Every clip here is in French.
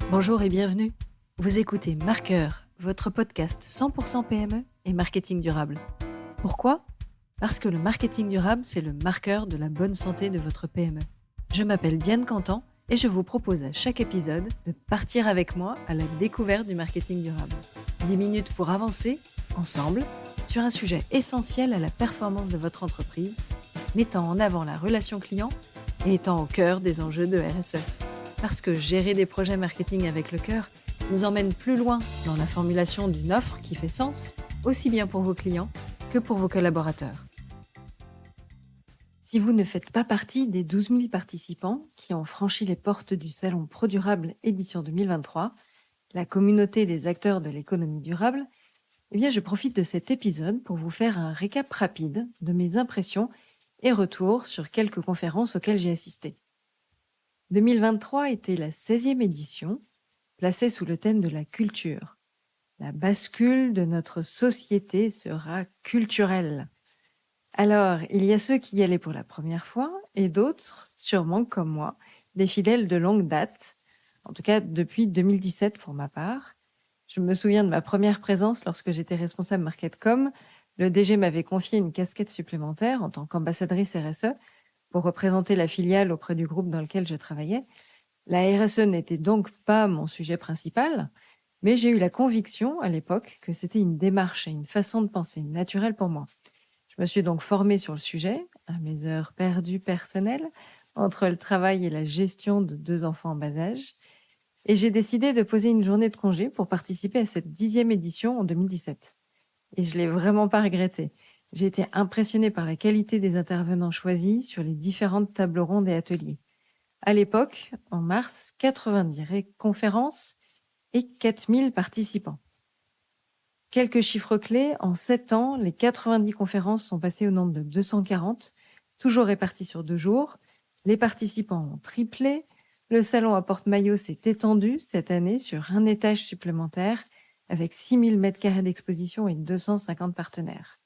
Bonjour et bienvenue. Vous écoutez Marqueur, votre podcast 100% PME et marketing durable. Pourquoi ? Parce que le marketing durable, c'est le marqueur de la bonne santé de votre PME. Je m'appelle Diane Cantan et je vous propose à chaque épisode de partir avec moi à la découverte du marketing durable. 10 minutes pour avancer, ensemble, sur un sujet essentiel à la performance de votre entreprise, mettant en avant la relation client et étant au cœur des enjeux de RSE. Parce que gérer des projets marketing avec le cœur nous emmène plus loin dans la formulation d'une offre qui fait sens, aussi bien pour vos clients que pour vos collaborateurs. Si vous ne faites pas partie des 12 000 participants qui ont franchi les portes du Salon ProDurable édition 2023, la communauté des acteurs de l'économie durable, eh bien je profite de cet épisode pour vous faire un récap rapide de mes impressions et retours sur quelques conférences auxquelles j'ai assisté. 2023 était la 16e édition, placée sous le thème de la culture. La bascule de notre société sera culturelle. Alors, il y a ceux qui y allaient pour la première fois et d'autres, sûrement comme moi, des fidèles de longue date, en tout cas depuis 2017 pour ma part. Je me souviens de ma première présence lorsque j'étais responsable MarketCom. Le DG m'avait confié une casquette supplémentaire en tant qu'ambassadrice RSE pour représenter la filiale auprès du groupe dans lequel je travaillais. La RSE n'était donc pas mon sujet principal, mais j'ai eu la conviction à l'époque que c'était une démarche et une façon de penser naturelle pour moi. Je me suis donc formée sur le sujet, à mes heures perdues personnelles, entre le travail et la gestion de 2 enfants en bas âge, et j'ai décidé de poser une journée de congé pour participer à cette 10e édition en 2017. Et je ne l'ai vraiment pas regretté. J'ai été impressionnée par la qualité des intervenants choisis sur les différentes tables rondes et ateliers. À l'époque, en mars, 90 conférences et 4000 participants. Quelques chiffres clés, en 7 ans, les 90 conférences sont passées au nombre de 240, toujours réparties sur 2 jours. Les participants ont triplé. Le salon à Porte-Maillot s'est étendu cette année sur un étage supplémentaire avec 6000 m² d'exposition et 250 partenaires.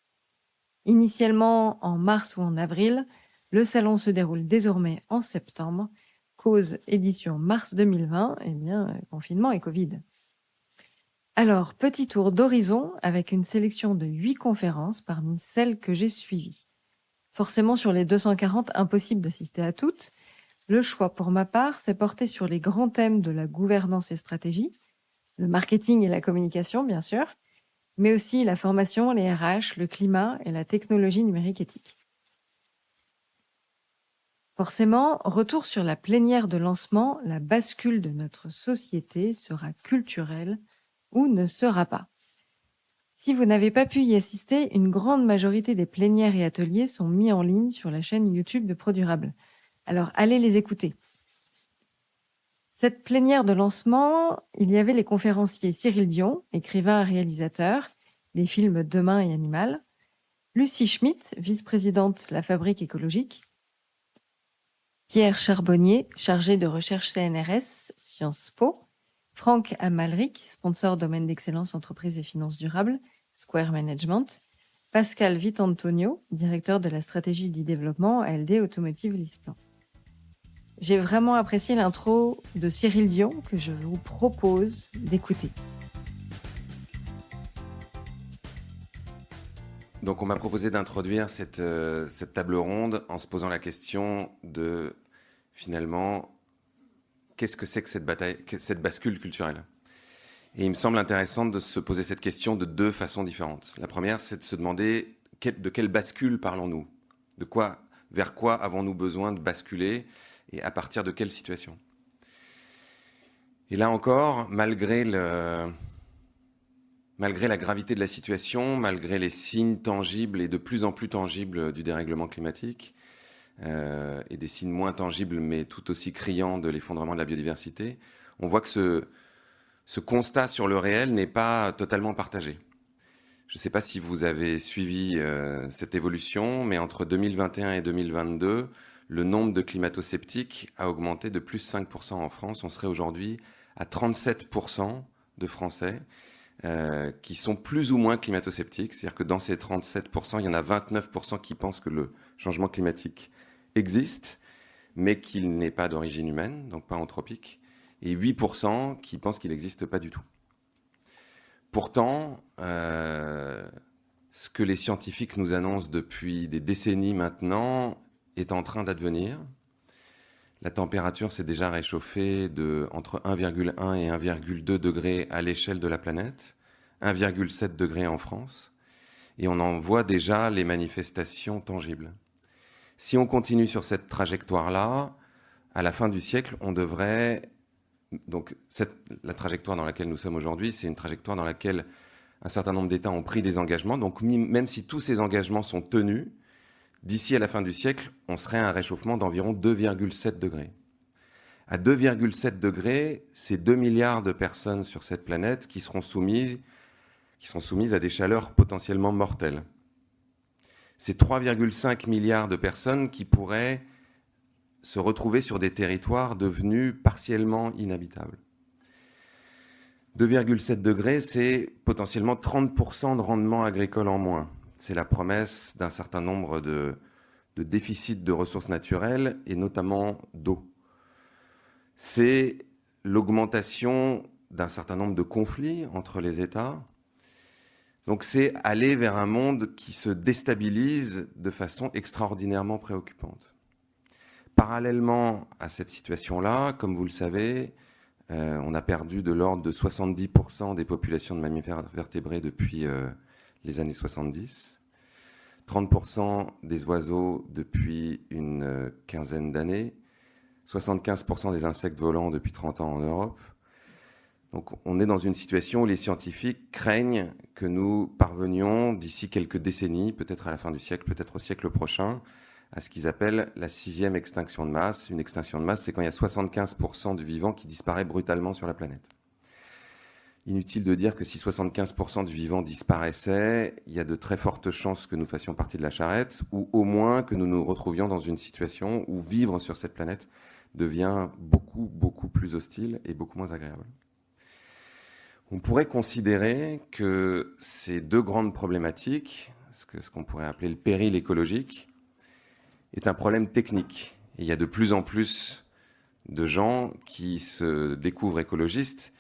Initialement en mars ou en avril, le salon se déroule désormais en septembre, cause édition mars 2020, confinement et Covid. Alors, petit tour d'horizon avec une sélection de 8 conférences parmi celles que j'ai suivies. Forcément, sur les 240, impossible d'assister à toutes. Le choix pour ma part s'est porté sur les grands thèmes de la gouvernance et stratégie, le marketing et la communication, bien sûr, mais aussi la formation, les RH, le climat et la technologie numérique éthique. Forcément, retour sur la plénière de lancement, la bascule de notre société sera culturelle ou ne sera pas. Si vous n'avez pas pu y assister, une grande majorité des plénières et ateliers sont mis en ligne sur la chaîne YouTube de ProDurable. Alors, allez les écouter. Cette plénière de lancement, il y avait les conférenciers Cyril Dion, écrivain et réalisateur, les films Demain et Animal, Lucie Schmitt, vice-présidente La Fabrique écologique, Pierre Charbonnier, chargé de recherche CNRS, Sciences Po, Franck Amalric, sponsor domaine d'excellence entreprise et finances durables, Square Management, Pascal Vitantonio, directeur de la stratégie du développement, ALD Automotive LeasePlan. J'ai vraiment apprécié l'intro de Cyril Dion que je vous propose d'écouter. Donc on m'a proposé d'introduire cette table ronde en se posant la question de, finalement, qu'est-ce que c'est que cette bascule culturelle ? Et il me semble intéressant de se poser cette question de 2 façons différentes. La première, c'est de se demander de quelle bascule parlons-nous ? Vers quoi avons-nous besoin de basculer et à partir de quelle situation ? Et là encore, malgré la gravité de la situation, malgré les signes tangibles et de plus en plus tangibles du dérèglement climatique, et des signes moins tangibles mais tout aussi criants de l'effondrement de la biodiversité, on voit que ce constat sur le réel n'est pas totalement partagé. Je ne sais pas si vous avez suivi cette évolution, mais entre 2021 et 2022, le nombre de climato-sceptiques a augmenté de plus 5% en France. On serait aujourd'hui à 37% de Français qui sont plus ou moins climato-sceptiques. C'est-à-dire que dans ces 37%, il y en a 29% qui pensent que le changement climatique existe, mais qu'il n'est pas d'origine humaine, donc pas anthropique. et 8% qui pensent qu'il n'existe pas du tout. Pourtant, ce que les scientifiques nous annoncent depuis des décennies maintenant est en train d'advenir. La température s'est déjà réchauffée entre 1,1 et 1,2 degrés à l'échelle de la planète, 1,7 degrés en France, et on en voit déjà les manifestations tangibles. Si on continue sur cette trajectoire-là, à la fin du siècle, on devrait... Donc la trajectoire dans laquelle nous sommes aujourd'hui, c'est une trajectoire dans laquelle un certain nombre d'États ont pris des engagements. Donc même si tous ces engagements sont tenus, d'ici à la fin du siècle, on serait à un réchauffement d'environ 2,7 degrés. À 2,7 degrés, c'est 2 milliards de personnes sur cette planète qui sont soumises à des chaleurs potentiellement mortelles. C'est 3,5 milliards de personnes qui pourraient se retrouver sur des territoires devenus partiellement inhabitables. 2,7 degrés, c'est potentiellement 30% de rendement agricole en moins. C'est la promesse d'un certain nombre de déficits de ressources naturelles et notamment d'eau. C'est l'augmentation d'un certain nombre de conflits entre les États. Donc c'est aller vers un monde qui se déstabilise de façon extraordinairement préoccupante. Parallèlement à cette situation-là, comme vous le savez, on a perdu de l'ordre de 70% des populations de mammifères vertébrés depuis les années 70, 30% des oiseaux depuis une quinzaine d'années, 75% des insectes volants depuis 30 ans en Europe. Donc on est dans une situation où les scientifiques craignent que nous parvenions d'ici quelques décennies, peut-être à la fin du siècle, peut-être au siècle prochain, à ce qu'ils appellent la 6e extinction de masse. Une extinction de masse, c'est quand il y a 75% du vivant qui disparaît brutalement sur la planète. Inutile de dire que si 75% du vivant disparaissait, il y a de très fortes chances que nous fassions partie de la charrette, ou au moins que nous nous retrouvions dans une situation où vivre sur cette planète devient beaucoup, beaucoup plus hostile et beaucoup moins agréable. On pourrait considérer que ces deux grandes problématiques, ce qu'on pourrait appeler le péril écologique, est un problème technique. Et il y a de plus en plus de gens qui se découvrent écologistes,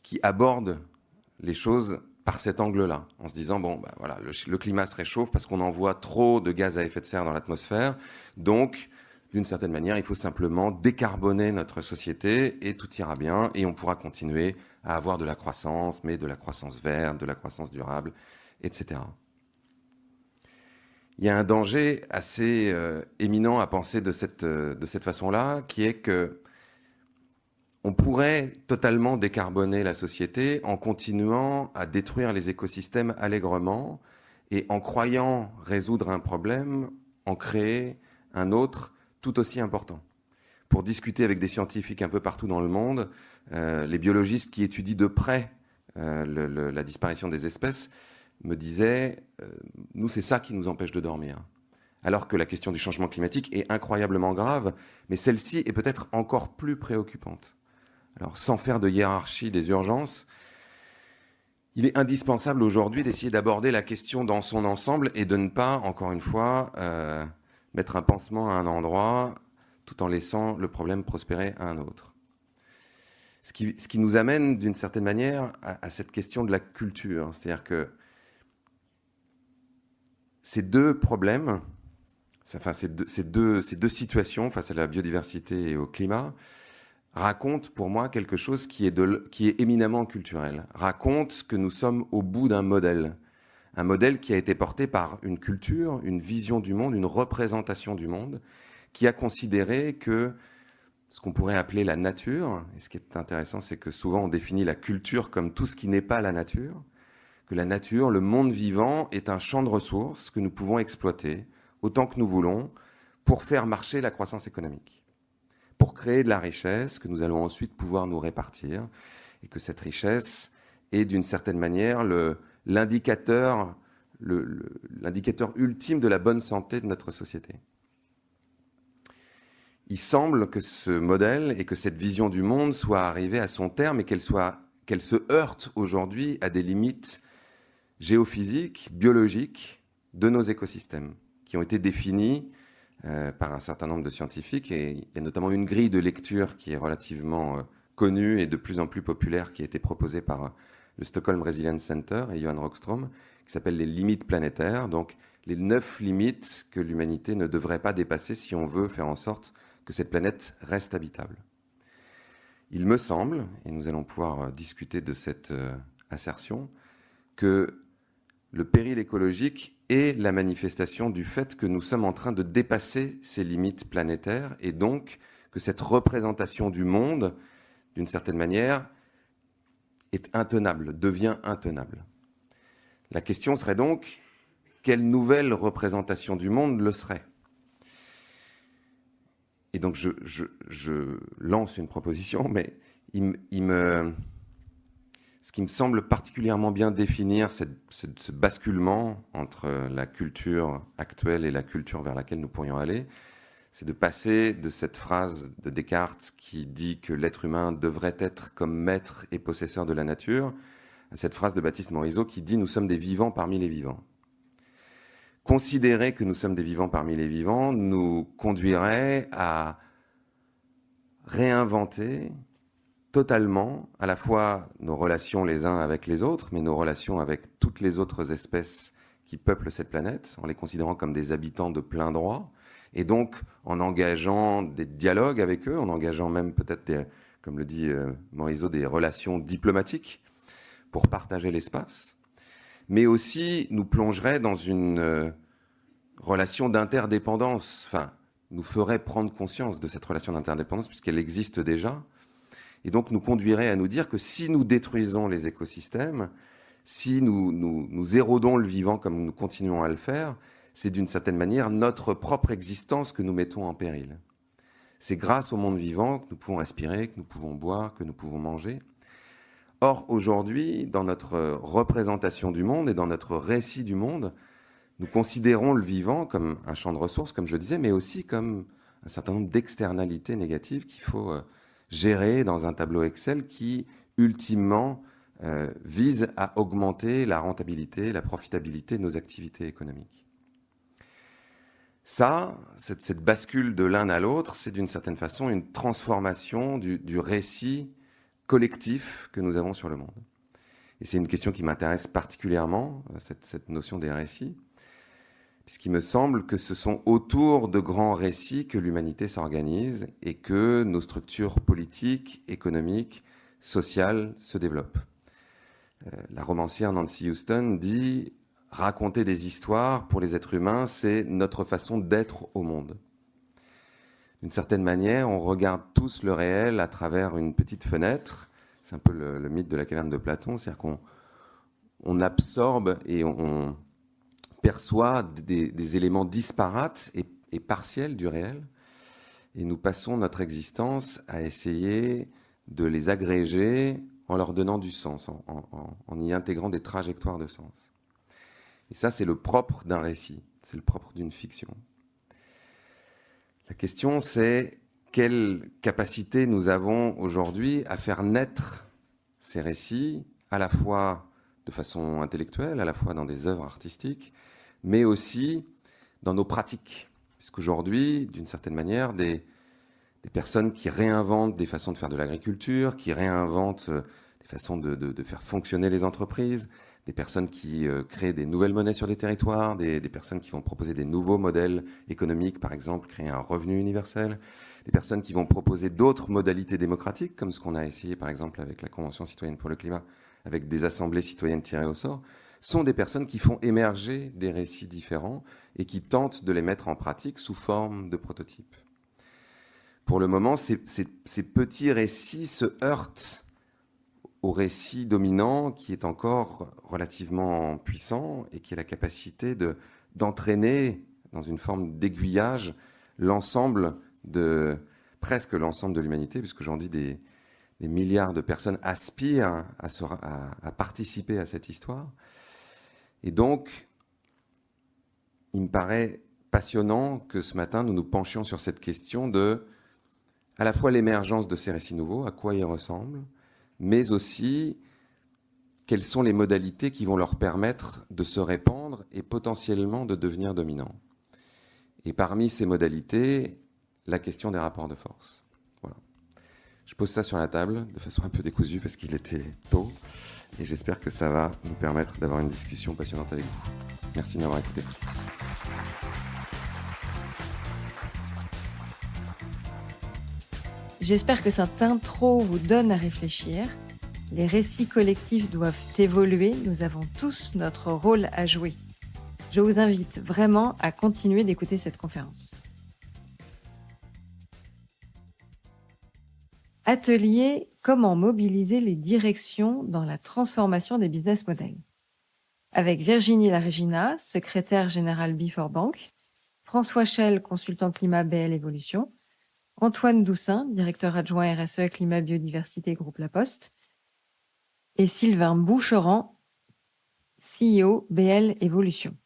qui abordent les choses par cet angle-là, en se disant, bon, ben voilà, le climat se réchauffe parce qu'on envoie trop de gaz à effet de serre dans l'atmosphère, donc, d'une certaine manière, il faut simplement décarboner notre société et tout ira bien, et on pourra continuer à avoir de la croissance, mais de la croissance verte, de la croissance durable, etc. Il y a un danger assez éminent à penser de cette façon-là, qui est que on pourrait totalement décarboner la société en continuant à détruire les écosystèmes allègrement et en croyant résoudre un problème, en créer un autre tout aussi important. Pour discuter avec des scientifiques un peu partout dans le monde, les biologistes qui étudient de près la disparition des espèces me disaient nous, c'est ça qui nous empêche de dormir. Alors que la question du changement climatique est incroyablement grave, mais celle-ci est peut-être encore plus préoccupante. Alors, sans faire de hiérarchie des urgences, il est indispensable aujourd'hui d'essayer d'aborder la question dans son ensemble et de ne pas, encore une fois, mettre un pansement à un endroit tout en laissant le problème prospérer à un autre. Ce qui nous amène, d'une certaine manière, à cette question de la culture. C'est-à-dire que ces deux problèmes, enfin ces deux situations face à la biodiversité et au climat, racontent pour moi quelque chose qui est éminemment culturel. Raconte que nous sommes au bout d'un modèle. Un modèle qui a été porté par une culture, une vision du monde, une représentation du monde, qui a considéré que ce qu'on pourrait appeler la nature, et ce qui est intéressant, c'est que souvent on définit la culture comme tout ce qui n'est pas la nature, que la nature, le monde vivant, est un champ de ressources que nous pouvons exploiter autant que nous voulons pour faire marcher la croissance économique, pour créer de la richesse que nous allons ensuite pouvoir nous répartir, et que cette richesse est d'une certaine manière l'indicateur ultime de la bonne santé de notre société. Il semble que ce modèle et que cette vision du monde soit arrivée à son terme et qu'elle se heurte aujourd'hui à des limites géophysiques, biologiques de nos écosystèmes, qui ont été définies par un certain nombre de scientifiques, et il y a notamment une grille de lecture qui est relativement connu et de plus en plus populaire qui a été proposé par le Stockholm Resilience Center et Johan Rockström, qui s'appelle les limites planétaires, donc les 9 limites que l'humanité ne devrait pas dépasser si on veut faire en sorte que cette planète reste habitable. Il me semble, et nous allons pouvoir discuter de cette assertion, que le péril écologique est la manifestation du fait que nous sommes en train de dépasser ces limites planétaires et donc que cette représentation du monde, d'une certaine manière, est intenable, devient intenable. La question serait donc, quelle nouvelle représentation du monde le serait ? Et donc je lance une proposition, mais ce qui me semble particulièrement bien définir ce basculement entre la culture actuelle et la culture vers laquelle nous pourrions aller, c'est de passer de cette phrase de Descartes qui dit que l'être humain devrait être comme maître et possesseur de la nature, à cette phrase de Baptiste Morisot qui dit « Nous sommes des vivants parmi les vivants ». Considérer que nous sommes des vivants parmi les vivants nous conduirait à réinventer totalement à la fois nos relations les uns avec les autres, mais nos relations avec toutes les autres espèces qui peuplent cette planète, en les considérant comme des habitants de plein droit, et donc en engageant des dialogues avec eux, en engageant même peut-être, comme le dit Morisot, des relations diplomatiques pour partager l'espace, mais aussi nous plongerait dans une relation d'interdépendance, enfin, nous ferait prendre conscience de cette relation d'interdépendance puisqu'elle existe déjà, et donc nous conduirait à nous dire que si nous détruisons les écosystèmes, si nous érodons le vivant comme nous continuons à le faire, c'est d'une certaine manière notre propre existence que nous mettons en péril. C'est grâce au monde vivant que nous pouvons respirer, que nous pouvons boire, que nous pouvons manger. Or, aujourd'hui, dans notre représentation du monde et dans notre récit du monde, nous considérons le vivant comme un champ de ressources, comme je disais, mais aussi comme un certain nombre d'externalités négatives qu'il faut gérer dans un tableau Excel qui, ultimement, vise à augmenter la rentabilité, la profitabilité de nos activités économiques. Ça, cette bascule de l'un à l'autre, c'est d'une certaine façon une transformation du récit collectif que nous avons sur le monde. Et c'est une question qui m'intéresse particulièrement, cette notion des récits, puisqu'il me semble que ce sont autour de grands récits que l'humanité s'organise et que nos structures politiques, économiques, sociales se développent. La romancière Nancy Houston dit « Raconter des histoires, pour les êtres humains, c'est notre façon d'être au monde ». D'une certaine manière, on regarde tous le réel à travers une petite fenêtre. C'est un peu le mythe de la caverne de Platon, c'est-à-dire qu'on absorbe et on perçoit des éléments disparates et partiels du réel. Et nous passons notre existence à essayer de les agréger en leur donnant du sens, en y intégrant des trajectoires de sens. Et ça, c'est le propre d'un récit, c'est le propre d'une fiction. La question, c'est quelle capacité nous avons aujourd'hui à faire naître ces récits, à la fois de façon intellectuelle, à la fois dans des œuvres artistiques, mais aussi dans nos pratiques. Puisqu'aujourd'hui, d'une certaine manière, des personnes qui réinventent des façons de faire de l'agriculture, qui réinventent des façons de faire fonctionner les entreprises, des personnes qui créent des nouvelles monnaies sur des territoires, des personnes qui vont proposer des nouveaux modèles économiques, par exemple, créer un revenu universel, des personnes qui vont proposer d'autres modalités démocratiques, comme ce qu'on a essayé, par exemple, avec la Convention citoyenne pour le climat, avec des assemblées citoyennes tirées au sort, sont des personnes qui font émerger des récits différents et qui tentent de les mettre en pratique sous forme de prototypes. Pour le moment, ces petits récits se heurtent au récit dominant qui est encore relativement puissant et qui a la capacité d'entraîner dans une forme d'aiguillage presque l'ensemble de l'humanité, puisqu'aujourd'hui des milliards de personnes aspirent à participer à cette histoire. Et donc, il me paraît passionnant que ce matin, nous nous penchions sur cette question de, à la fois l'émergence de ces récits nouveaux, à quoi ils ressemblent, mais aussi quelles sont les modalités qui vont leur permettre de se répandre et potentiellement de devenir dominants. Et parmi ces modalités, la question des rapports de force. Voilà. Je pose ça sur la table de façon un peu décousue parce qu'il était tôt et j'espère que ça va nous permettre d'avoir une discussion passionnante avec vous. Merci de m'avoir écouté. J'espère que cette intro vous donne à réfléchir. Les récits collectifs doivent évoluer. Nous avons tous notre rôle à jouer. Je vous invite vraiment à continuer d'écouter cette conférence. Atelier Comment mobiliser les directions dans la transformation des business models. Avec Virginie Laregina, secrétaire générale Before Bank, François Schell, consultant climat BL Evolution, Antoine Doussin, directeur adjoint RSE Climat Biodiversité Groupe La Poste, et Sylvain Boucheran, CEO BL Evolution.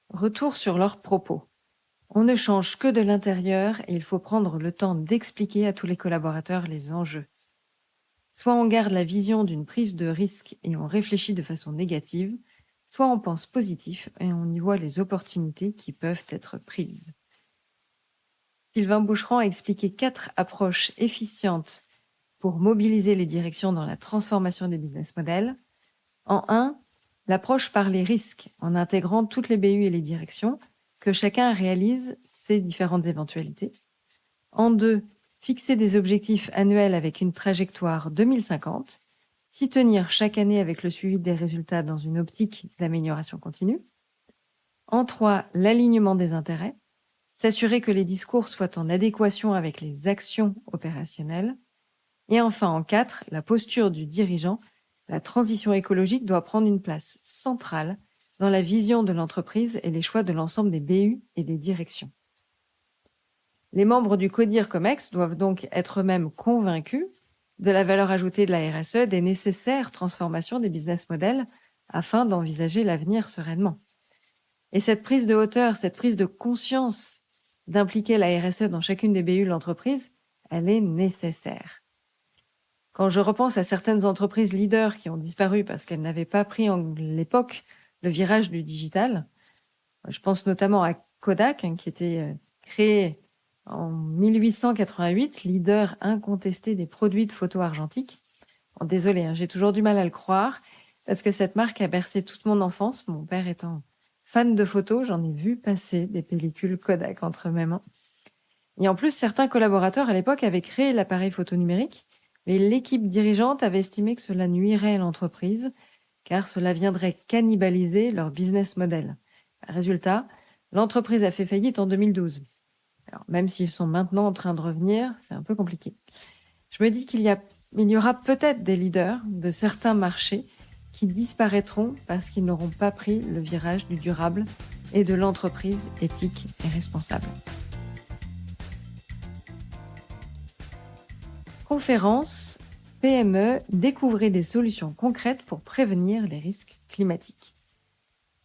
Retour sur leurs propos. On ne change que de l'intérieur et il faut prendre le temps d'expliquer à tous les collaborateurs les enjeux. Soit on garde la vision d'une prise de risque et on réfléchit de façon négative, soit on pense positif et on y voit les opportunités qui peuvent être prises. Sylvain Boucheran a expliqué 4 approches efficientes pour mobiliser les directions dans la transformation des business models. En 1, l'approche par les risques, en intégrant toutes les BU et les directions, que chacun réalise ses différentes éventualités. En 2, fixer des objectifs annuels avec une trajectoire 2050, s'y tenir chaque année avec le suivi des résultats dans une optique d'amélioration continue. En 3, l'alignement des intérêts, s'assurer que les discours soient en adéquation avec les actions opérationnelles. Et enfin, en 4, la posture du dirigeant, la transition écologique doit prendre une place centrale dans la vision de l'entreprise et les choix de l'ensemble des BU et des directions. Les membres du CODIR COMEX doivent donc être eux-mêmes convaincus de la valeur ajoutée de la RSE, des nécessaires transformations des business models afin d'envisager l'avenir sereinement. Et cette prise de hauteur, cette prise de conscience d'impliquer la RSE dans chacune des BU de l'entreprise, elle est nécessaire. Quand je repense à certaines entreprises leaders qui ont disparu parce qu'elles n'avaient pas pris à l'époque le virage du digital, je pense notamment à Kodak, qui était créé en 1888, leader incontesté des produits de photo argentique. Bon, désolée, j'ai toujours du mal à le croire, parce que cette marque a bercé toute mon enfance. Mon père étant fan de photos, j'en ai vu passer des pellicules Kodak entre mes mains. Et en plus, certains collaborateurs à l'époque avaient créé l'appareil photo numérique, mais l'équipe dirigeante avait estimé que cela nuirait à l'entreprise, car cela viendrait cannibaliser leur business model. Résultat, l'entreprise a fait faillite en 2012. Alors, même s'ils sont maintenant en train de revenir, c'est un peu compliqué. Je me dis qu'il y aura peut-être des leaders de certains marchés qui disparaîtront parce qu'ils n'auront pas pris le virage du durable et de l'entreprise éthique et responsable. Conférence PME, découvrez des solutions concrètes pour prévenir les risques climatiques.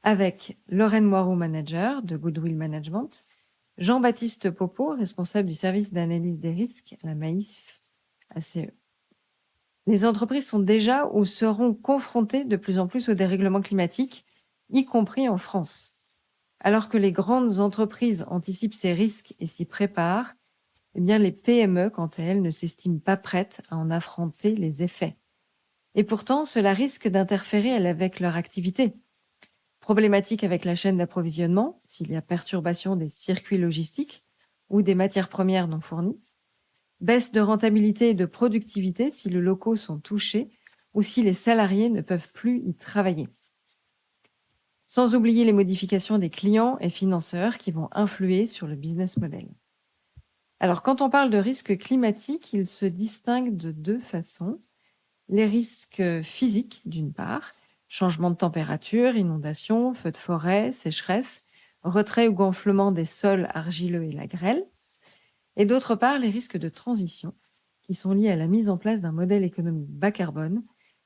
Avec Lorraine Moirot, manager de Goodwill Management, Jean-Baptiste Popo, responsable du service d'analyse des risques à la Maïf ACE. Les entreprises sont déjà ou seront confrontées de plus en plus au dérèglement climatique, y compris en France. Alors que les grandes entreprises anticipent ces risques et s'y préparent, eh bien les PME, quant à elles, ne s'estiment pas prêtes à en affronter les effets. Et pourtant, cela risque d'interférer avec leur activité. Problématique avec la chaîne d'approvisionnement, s'il y a perturbation des circuits logistiques ou des matières premières non fournies. Baisse de rentabilité et de productivité si les locaux sont touchés ou si les salariés ne peuvent plus y travailler. Sans oublier les modifications des clients et financeurs qui vont influer sur le business model. Alors, quand on parle de risques climatiques, ils se distinguent de 2 façons. Les risques physiques, d'une part, changement de température, inondations, feux de forêt, sécheresse, retrait ou gonflement des sols argileux et la grêle. Et d'autre part, les risques de transition, qui sont liés à la mise en place d'un modèle économique bas carbone,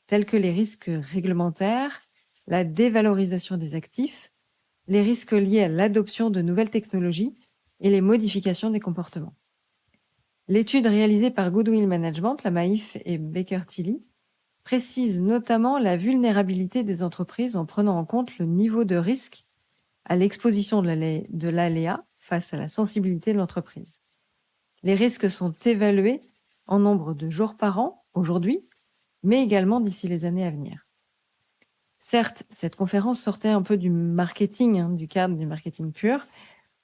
tels que les risques réglementaires, la dévalorisation des actifs, les risques liés à l'adoption de nouvelles technologies et les modifications des comportements. L'étude réalisée par Goodwill Management, la Maïf et Baker Tilly précise notamment la vulnérabilité des entreprises en prenant en compte le niveau de risque à l'exposition de l'aléa face à la sensibilité de l'entreprise. Les risques sont évalués en nombre de jours par an, aujourd'hui, mais également d'ici les années à venir. Certes, cette conférence sortait un peu du marketing, du cadre du marketing pur.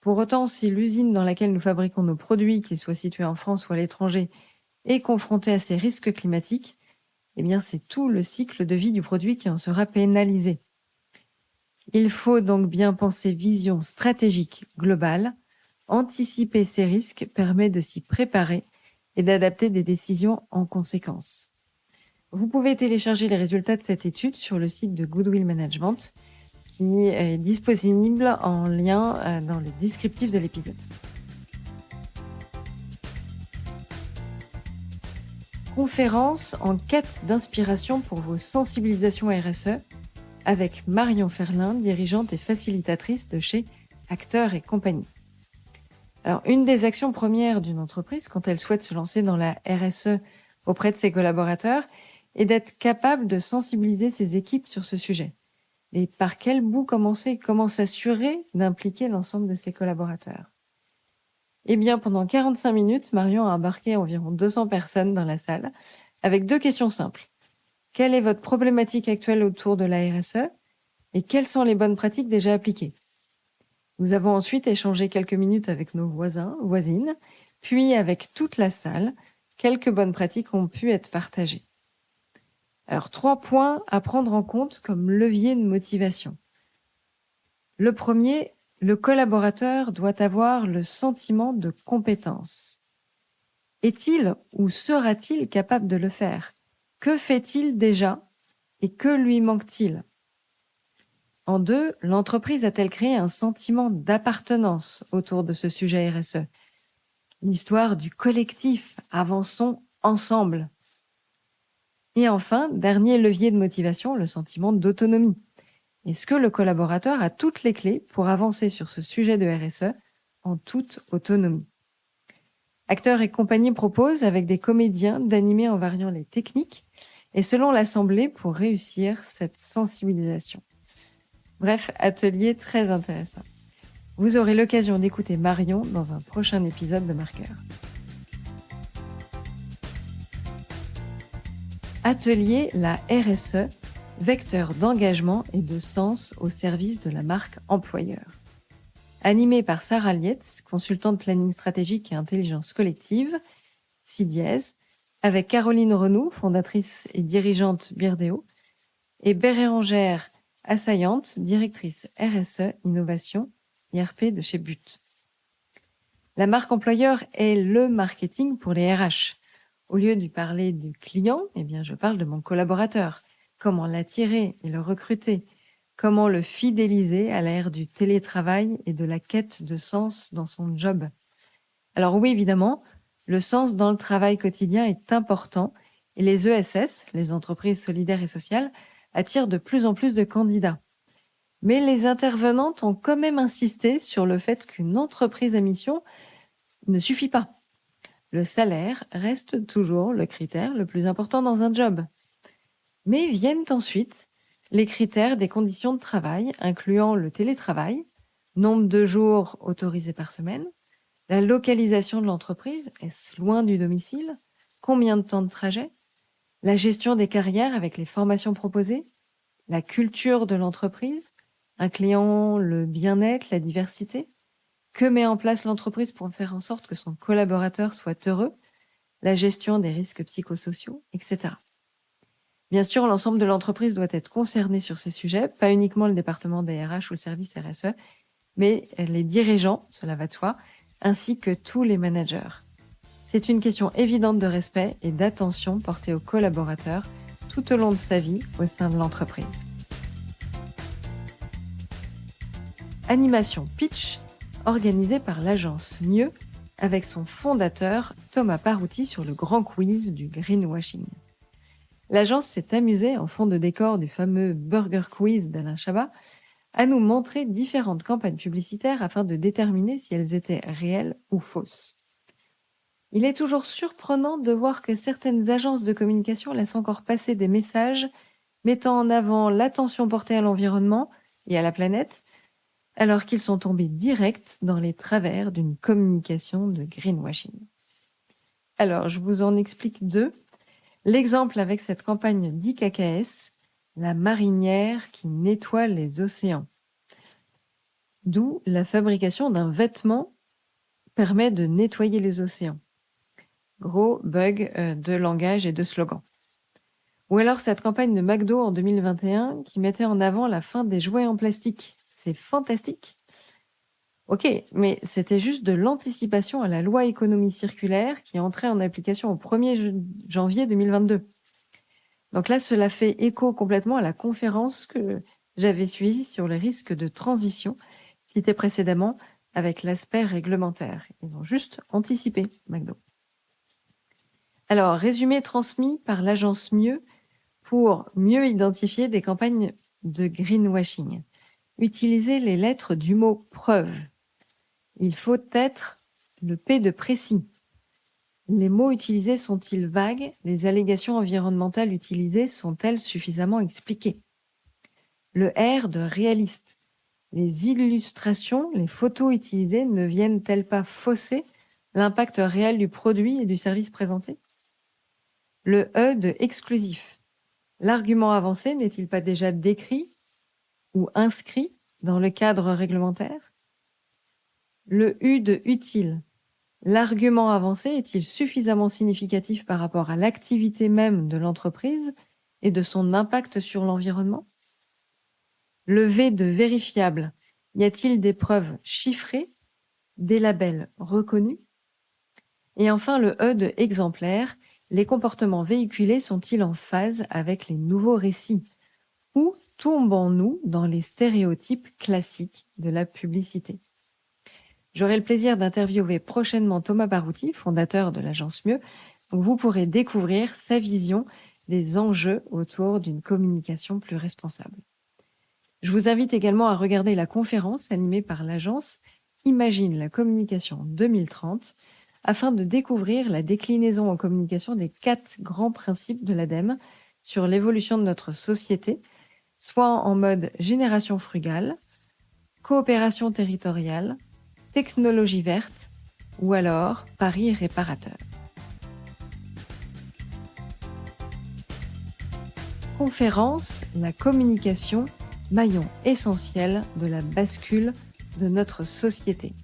Pour autant, si l'usine dans laquelle nous fabriquons nos produits, qu'ils soient situés en France ou à l'étranger, est confrontée à ces risques climatiques, eh bien, c'est tout le cycle de vie du produit qui en sera pénalisé. Il faut donc bien penser vision stratégique globale. Anticiper ces risques permet de s'y préparer et d'adapter des décisions en conséquence. Vous pouvez télécharger les résultats de cette étude sur le site de Goodwill Management, qui est disponible en lien dans le descriptif de l'épisode. Conférence en quête d'inspiration pour vos sensibilisations RSE avec Marion Ferlin, dirigeante et facilitatrice de chez Acteurs et compagnie. Alors, une des actions premières d'une entreprise quand elle souhaite se lancer dans la RSE auprès de ses collaborateurs est d'être capable de sensibiliser ses équipes sur ce sujet. Et par quel bout commencer? Comment s'assurer d'impliquer l'ensemble de ses collaborateurs? Eh bien, pendant 45 minutes, Marion a embarqué environ 200 personnes dans la salle avec 2 questions simples. Quelle est votre problématique actuelle autour de la RSE et quelles sont les bonnes pratiques déjà appliquées? Nous avons ensuite échangé quelques minutes avec nos voisins, voisines, puis avec toute la salle, quelques bonnes pratiques ont pu être partagées. Alors, 3 points à prendre en compte comme levier de motivation. Le premier, le collaborateur doit avoir le sentiment de compétence. Est-il ou sera-t-il capable de le faire? Que fait-il déjà et que lui manque-t-il? En 2, l'entreprise a-t-elle créé un sentiment d'appartenance autour de ce sujet RSE? L'histoire du collectif, avançons ensemble. Et enfin, dernier levier de motivation, le sentiment d'autonomie. Est-ce que le collaborateur a toutes les clés pour avancer sur ce sujet de RSE en toute autonomie? Acteurs et compagnie proposent, avec des comédiens, d'animer en variant les techniques et selon l'assemblée pour réussir cette sensibilisation. Bref, atelier très intéressant. Vous aurez l'occasion d'écouter Marion dans un prochain épisode de Marqueur. Atelier la RSE, vecteur d'engagement et de sens au service de la marque employeur. Animé par Sarah Lietz, consultante planning stratégique et intelligence collective, CIDIES, avec Caroline Renoux, fondatrice et dirigeante Birdéo, et Bérangère Assaillante, directrice RSE, innovation, IRP de chez But. La marque employeur est le marketing pour les RH. Au lieu de parler du client, eh bien, je parle de mon collaborateur. Comment l'attirer et le recruter? Comment le fidéliser à l'ère du télétravail et de la quête de sens dans son job? Alors oui, évidemment, le sens dans le travail quotidien est important et les ESS, les entreprises solidaires et sociales, attirent de plus en plus de candidats. Mais les intervenantes ont quand même insisté sur le fait qu'une entreprise à mission ne suffit pas. Le salaire reste toujours le critère le plus important dans un job. Mais viennent ensuite les critères des conditions de travail, incluant le télétravail, nombre de jours autorisés par semaine, la localisation de l'entreprise, est-ce loin du domicile, combien de temps de trajet, la gestion des carrières avec les formations proposées, la culture de l'entreprise, incluant le bien-être, la diversité, que met en place l'entreprise pour faire en sorte que son collaborateur soit heureux, la gestion des risques psychosociaux, etc. Bien sûr, l'ensemble de l'entreprise doit être concerné sur ces sujets, pas uniquement le département des RH ou le service RSE, mais les dirigeants, cela va de soi, ainsi que tous les managers. C'est une question évidente de respect et d'attention portée aux collaborateurs tout au long de sa vie au sein de l'entreprise. Animation Pitch, organisée par l'agence Mieux, avec son fondateur Thomas Parouti sur le grand quiz du greenwashing. L'agence s'est amusée, en fond de décor du fameux Burger Quiz d'Alain Chabat, à nous montrer différentes campagnes publicitaires afin de déterminer si elles étaient réelles ou fausses. Il est toujours surprenant de voir que certaines agences de communication laissent encore passer des messages mettant en avant l'attention portée à l'environnement et à la planète, alors qu'ils sont tombés direct dans les travers d'une communication de greenwashing. Alors, je vous en explique deux. L'exemple avec cette campagne d'IKKS, la marinière qui nettoie les océans. D'où la fabrication d'un vêtement permet de nettoyer les océans. Gros bug de langage et de slogan. Ou alors cette campagne de McDo en 2021 qui mettait en avant la fin des jouets en plastique. C'est fantastique. Ok, mais c'était juste de l'anticipation à la loi économie circulaire qui entrait en application au 1er janvier 2022. Donc là, cela fait écho complètement à la conférence que j'avais suivie sur les risques de transition, citée précédemment avec l'aspect réglementaire. Ils ont juste anticipé, McDo. Alors, résumé transmis par l'agence Mieux pour mieux identifier des campagnes de greenwashing. Utilisez les lettres du mot preuve. Il faut être le P de précis. Les mots utilisés sont-ils vagues? Les allégations environnementales utilisées sont-elles suffisamment expliquées? Le R de réaliste. Les illustrations, les photos utilisées ne viennent-elles pas fausser l'impact réel du produit et du service présenté? Le E de exclusif. L'argument avancé n'est-il pas déjà décrit ou inscrit dans le cadre réglementaire? Le U de utile. L'argument avancé est-il suffisamment significatif par rapport à l'activité même de l'entreprise et de son impact sur l'environnement? Le V de vérifiable. Y a-t-il des preuves chiffrées, des labels reconnus? Et enfin, le E de exemplaire. Les comportements véhiculés sont-ils en phase avec les nouveaux récits? Ou tombons-nous dans les stéréotypes classiques de la publicité? J'aurai le plaisir d'interviewer prochainement Thomas Barouti, fondateur de l'agence Mieux. Donc vous pourrez découvrir sa vision des enjeux autour d'une communication plus responsable. Je vous invite également à regarder la conférence animée par l'agence Imagine la communication 2030 afin de découvrir la déclinaison en communication des 4 grands principes de l'ADEME sur l'évolution de notre société, soit en mode génération frugale, coopération territoriale, technologie verte ou alors pari réparateur. Conférence, la communication, maillon essentiel de la bascule de notre société.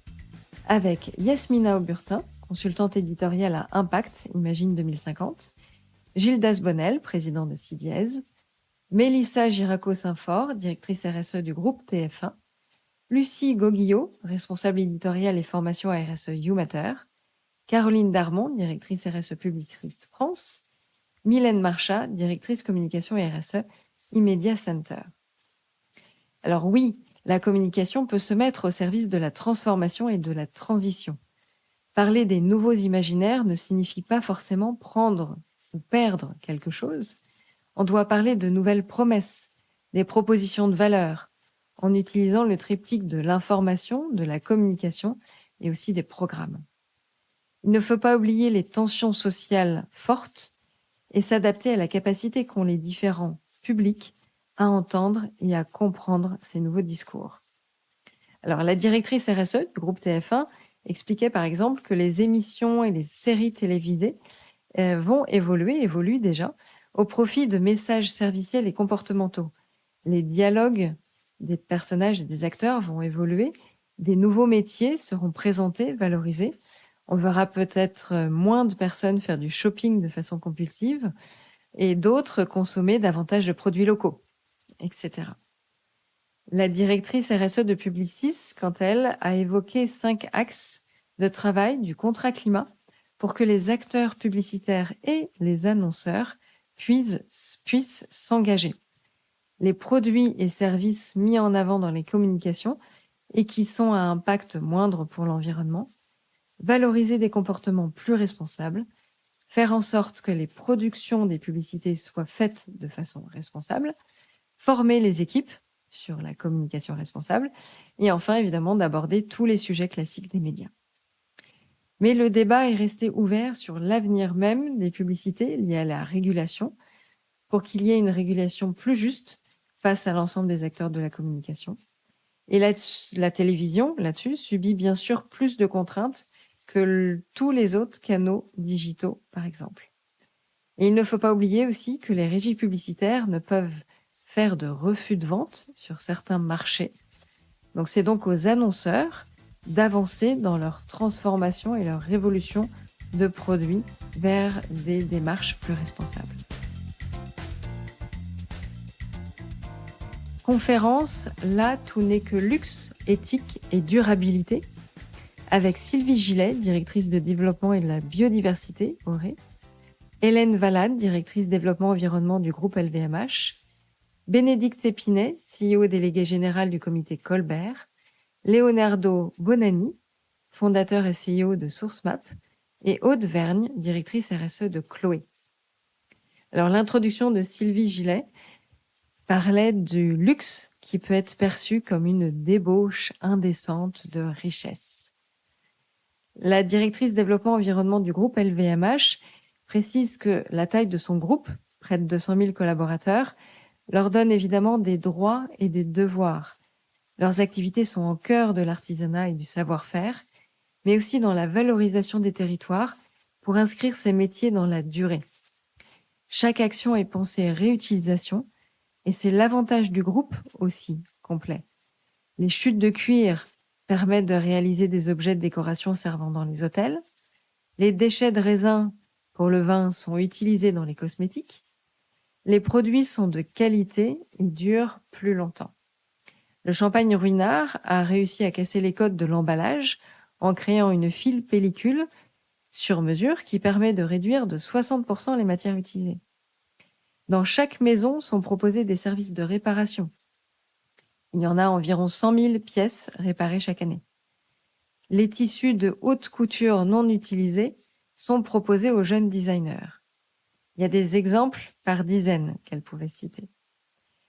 Avec Yasmina Auburtin, consultante éditoriale à Impact, Imagine 2050, Gildas Bonnel, président de CIDIES, Mélissa Giraco-Saint-Fort, directrice RSE du groupe TF1, Lucie Goguillot, responsable éditoriale et formation à RSE YouMatter, Caroline Darmon, directrice RSE Publicis France, Mylène Marchat, directrice communication et RSE Immedia Center. Alors oui, la communication peut se mettre au service de la transformation et de la transition. Parler des nouveaux imaginaires ne signifie pas forcément prendre ou perdre quelque chose. On doit parler de nouvelles promesses, des propositions de valeur, en utilisant le triptyque de l'information, de la communication et aussi des programmes. Il ne faut pas oublier les tensions sociales fortes et s'adapter à la capacité qu'ont les différents publics à entendre et à comprendre ces nouveaux discours. Alors, la directrice RSE du groupe TF1 expliquait par exemple que les émissions et les séries télévisées évoluent déjà au profit de messages serviciels et comportementaux. Les dialogues des personnages et des acteurs vont évoluer, des nouveaux métiers seront présentés, valorisés. On verra peut-être moins de personnes faire du shopping de façon compulsive et d'autres consommer davantage de produits locaux, etc. La directrice RSE de Publicis, quant à elle, a évoqué 5 axes de travail du contrat climat pour que les acteurs publicitaires et les annonceurs puissent s'engager. Les produits et services mis en avant dans les communications et qui sont à impact moindre pour l'environnement, valoriser des comportements plus responsables, faire en sorte que les productions des publicités soient faites de façon responsable, former les équipes sur la communication responsable et enfin, évidemment, d'aborder tous les sujets classiques des médias. Mais le débat est resté ouvert sur l'avenir même des publicités liées à la régulation pour qu'il y ait une régulation plus juste face à l'ensemble des acteurs de la communication. Et la télévision, là-dessus, subit bien sûr plus de contraintes que tous les autres canaux digitaux, par exemple. Et il ne faut pas oublier aussi que les régies publicitaires ne peuvent faire de refus de vente sur certains marchés. Donc c'est donc aux annonceurs d'avancer dans leur transformation et leur révolution de produits vers des démarches plus responsables. Conférence, là, tout n'est que luxe, éthique et durabilité, avec Sylvie Gillet, directrice de développement et de la biodiversité, Auré, Hélène Valade, directrice développement environnement du groupe LVMH, Bénédicte Épinet, CEO délégué général du comité Colbert, Leonardo Bonanni, fondateur et CEO de SourceMap, et Aude Vergne, directrice RSE de Chloé. Alors l'introduction de Sylvie Gillet parlait du luxe qui peut être perçu comme une débauche indécente de richesse. La directrice développement environnement du groupe LVMH précise que la taille de son groupe, près de 200 000 collaborateurs, leur donne évidemment des droits et des devoirs. Leurs activités sont au cœur de l'artisanat et du savoir-faire, mais aussi dans la valorisation des territoires pour inscrire ces métiers dans la durée. Chaque action est pensée réutilisation, et c'est l'avantage du groupe aussi complet. Les chutes de cuir permettent de réaliser des objets de décoration servant dans les hôtels. Les déchets de raisin pour le vin sont utilisés dans les cosmétiques. Les produits sont de qualité et durent plus longtemps. Le champagne Ruinart a réussi à casser les codes de l'emballage en créant une file pellicule sur mesure qui permet de réduire de 60% les matières utilisées. Dans chaque maison sont proposés des services de réparation. Il y en a environ 100 000 pièces réparées chaque année. Les tissus de haute couture non utilisés sont proposés aux jeunes designers. Il y a des exemples par dizaines qu'elle pouvait citer.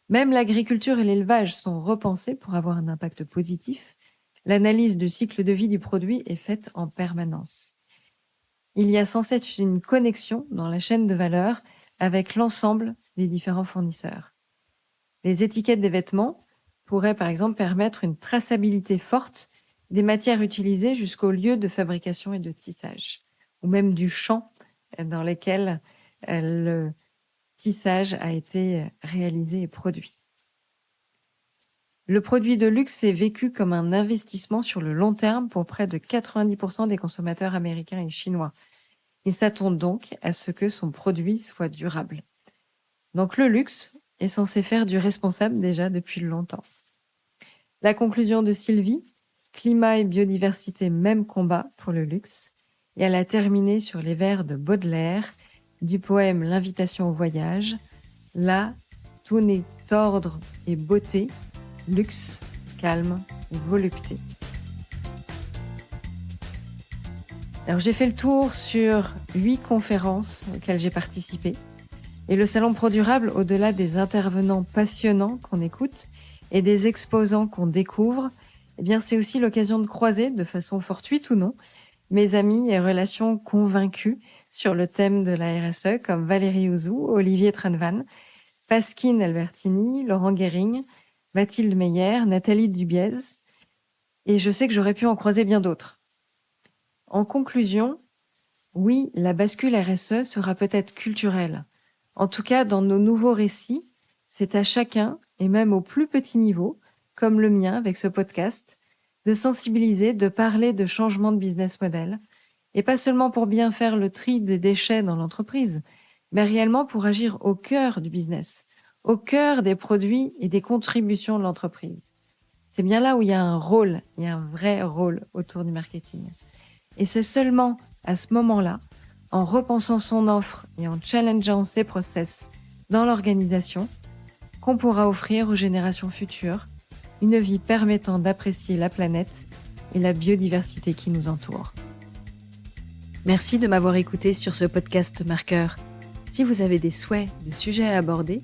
Même l'agriculture et l'élevage sont repensés pour avoir un impact positif. L'analyse du cycle de vie du produit est faite en permanence. Il y a sans cesse une connexion dans la chaîne de valeur avec l'ensemble des différents fournisseurs. Les étiquettes des vêtements pourraient par exemple permettre une traçabilité forte des matières utilisées jusqu'au lieu de fabrication et de tissage, ou même du champ dans lequel le tissage a été réalisé et produit. Le produit de luxe est vécu comme un investissement sur le long terme pour près de 90% des consommateurs américains et chinois. Il s'attend donc à ce que son produit soit durable. Donc le luxe est censé faire du responsable déjà depuis longtemps. La conclusion de Sylvie, climat et biodiversité, même combat pour le luxe. Et elle a terminé sur les vers de Baudelaire, du poème L'invitation au voyage. Là, tout n'est ordre et beauté, luxe, calme et volupté. Alors j'ai fait le tour sur 8 conférences auxquelles j'ai participé. Et le Salon Pro Durable, au-delà des intervenants passionnants qu'on écoute et des exposants qu'on découvre, eh bien c'est aussi l'occasion de croiser, de façon fortuite ou non, mes amis et relations convaincus sur le thème de la RSE, comme Valérie Ouzou, Olivier Tranvan, Pasquine Albertini, Laurent Guéring, Mathilde Meyer, Nathalie Dubiez. Et je sais que j'aurais pu en croiser bien d'autres. En conclusion, oui, la bascule RSE sera peut-être culturelle. En tout cas, dans nos nouveaux récits, c'est à chacun, et même au plus petit niveau, comme le mien avec ce podcast, de sensibiliser, de parler de changement de business model, et pas seulement pour bien faire le tri des déchets dans l'entreprise, mais réellement pour agir au cœur du business, au cœur des produits et des contributions de l'entreprise. C'est bien là où il y a un rôle, il y a un vrai rôle autour du marketing. Et c'est seulement à ce moment-là, en repensant son offre et en challengeant ses process dans l'organisation, qu'on pourra offrir aux générations futures une vie permettant d'apprécier la planète et la biodiversité qui nous entoure. Merci de m'avoir écouté sur ce podcast marqueur. Si vous avez des souhaits de sujets à aborder,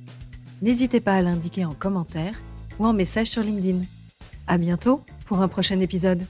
n'hésitez pas à l'indiquer en commentaire ou en message sur LinkedIn. À bientôt pour un prochain épisode.